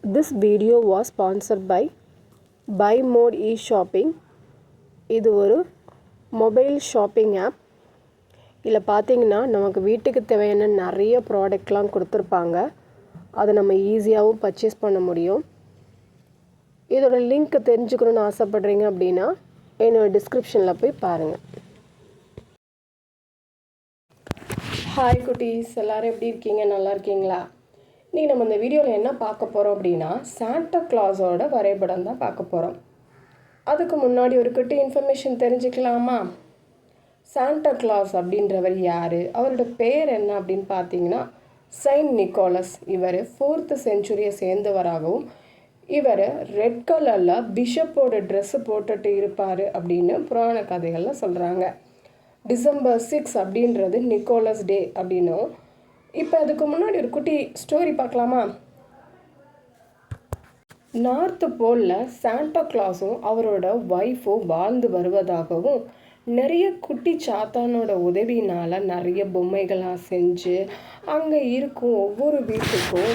This video was sponsored by BuyMote e-shopping. இது ஒரு mobile shopping app. இதில் பார்த்தீங்கன்னா நமக்கு வீட்டுக்கு தேவையான நிறைய ப்ராடக்ட்லாம் கொடுத்துருப்பாங்க. அதை நம்ம ஈஸியாகவும் பர்ச்சேஸ் பண்ண முடியும். இதோட லிங்க் தெரிஞ்சுக்கணுன்னு ஆசைப்படுறீங்க அப்படின்னா என்னோடய டிஸ்கிரிப்ஷனில் போய் பாருங்கள். ஹாய் குட்டீஸ், எல்லோரும் எப்படி இருக்கீங்க? நல்லா இருக்கீங்களா? இன்றைக்கி நம்ம இந்த வீடியோவில் என்ன பார்க்க போகிறோம் அப்படின்னா சாண்டா கிளாஸோட வரைபடம் தான் பார்க்க போகிறோம். அதுக்கு முன்னாடி ஒரு குட்டி இன்ஃபர்மேஷன் தெரிஞ்சுக்கலாமா? சாண்டா கிளாஸ் அப்படின்றவர் யார், அவரோட பேர் என்ன அப்படின்னு பார்த்தீங்கன்னா செயின்ட் நிக்கோலஸ். இவர் 4th செஞ்சுரியை சேர்ந்தவராகவும் இவர் ரெட் கலரில் பிஷப்போட ட்ரெஸ்ஸு போட்டுட்டு இருப்பார் அப்படின்னு புராண கதைகளில் சொல்கிறாங்க. டிசம்பர் 6 அப்படின்றது நிக்கோலஸ் டே அப்படின்னும். இப்போ அதுக்கு முன்னாடி ஒரு குட்டி ஸ்டோரி பார்க்கலாமா? நார்த் போலில் சாண்டா கிளாஸும் அவரோட ஒய்ஃபும் வாழ்ந்து வருவதாகவும் நிறைய குட்டி சாத்தானோட உதவினால் நிறைய பொம்மைகளாக செஞ்சு அங்கே இருக்கும் ஒவ்வொரு வீட்டுக்கும்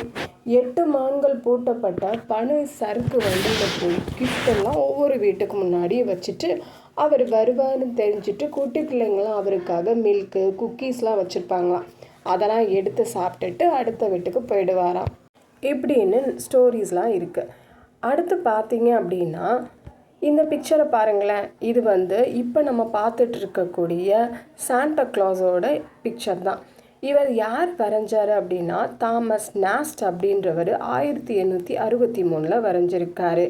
8 மான்கள் பூட்டப்பட்ட பனு சறுக்கு வண்டியில் போய் கிஃப்டெல்லாம் ஒவ்வொரு வீட்டுக்கு முன்னாடி வச்சுட்டு அவர் வருவார்னு தெரிஞ்சுட்டு குட்டி பிள்ளைங்களாம் அவருக்காக மில்க்கு குக்கீஸ்லாம் வச்சுருப்பாங்களாம். அதெல்லாம் எடுத்து சாப்பிட்டுட்டு அடுத்த வீட்டுக்கு போயிடுவாராம். இப்படின்னு ஸ்டோரிஸ்லாம் இருக்குது. அடுத்து பார்த்தீங்க அப்படின்னா இந்த பிக்சரை பாருங்களேன். இது இப்போ நம்ம பார்த்துட்டு இருக்கக்கூடிய சாண்டா கிளாஸோட பிக்சர் தான். இவர் யார் வரைஞ்சார் அப்படின்னா தாமஸ் நாஸ்ட் அப்படின்றவர் 1863 வரைஞ்சிருக்காரு.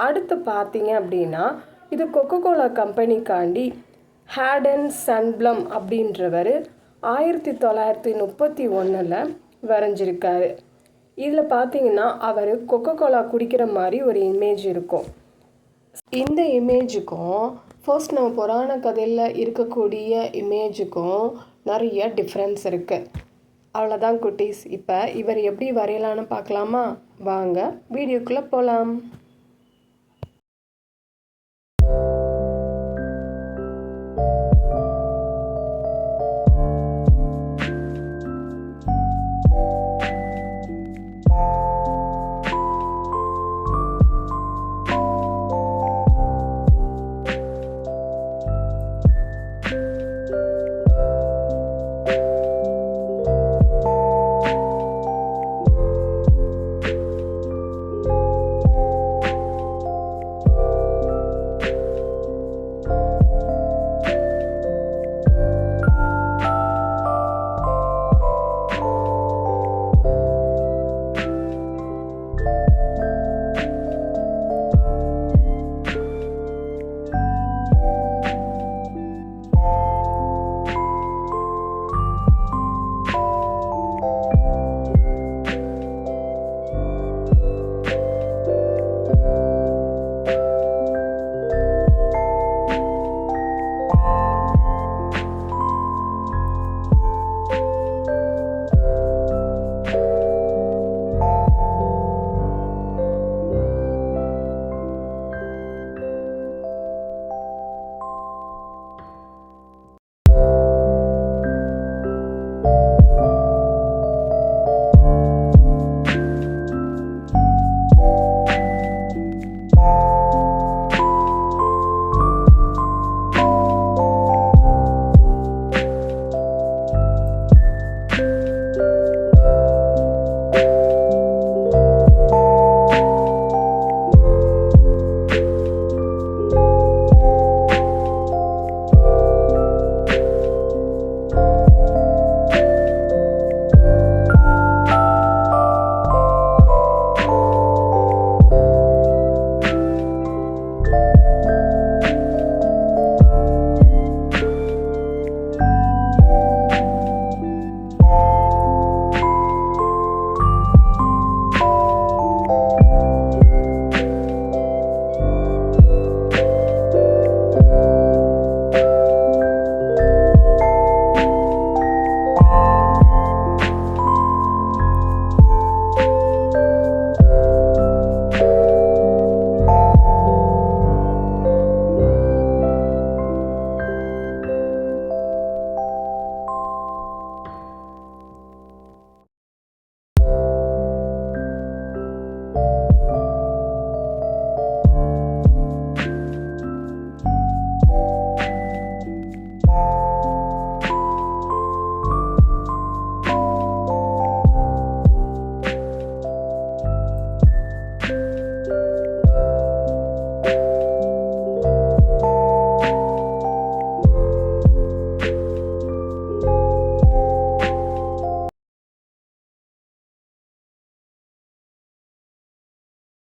அடுத்து பார்த்தீங்க அப்படின்னா இது கொக்கோகோலா கம்பெனிக்காண்டி ஹேடன் சன்ப்ளம் அப்படின்றவர் 1931 வரைஞ்சிருக்காரு. இதில் பார்த்தீங்கன்னா அவர் கொக்கோகோலா குடிக்கிற மாதிரி ஒரு இமேஜ் இருக்கும். இந்த இமேஜுக்கும் ஃபர்ஸ்ட் நம்ம புராண கதையில் இருக்கக்கூடிய இமேஜுக்கும் நிறைய டிஃப்ரென்ஸ் இருக்குது. அவ்வளோதான் குட்டீஸ். இப்போ இவர் எப்படி வரையலான்னு பார்க்கலாமா? வாங்க வீடியோக்குள்ளே போகலாம்.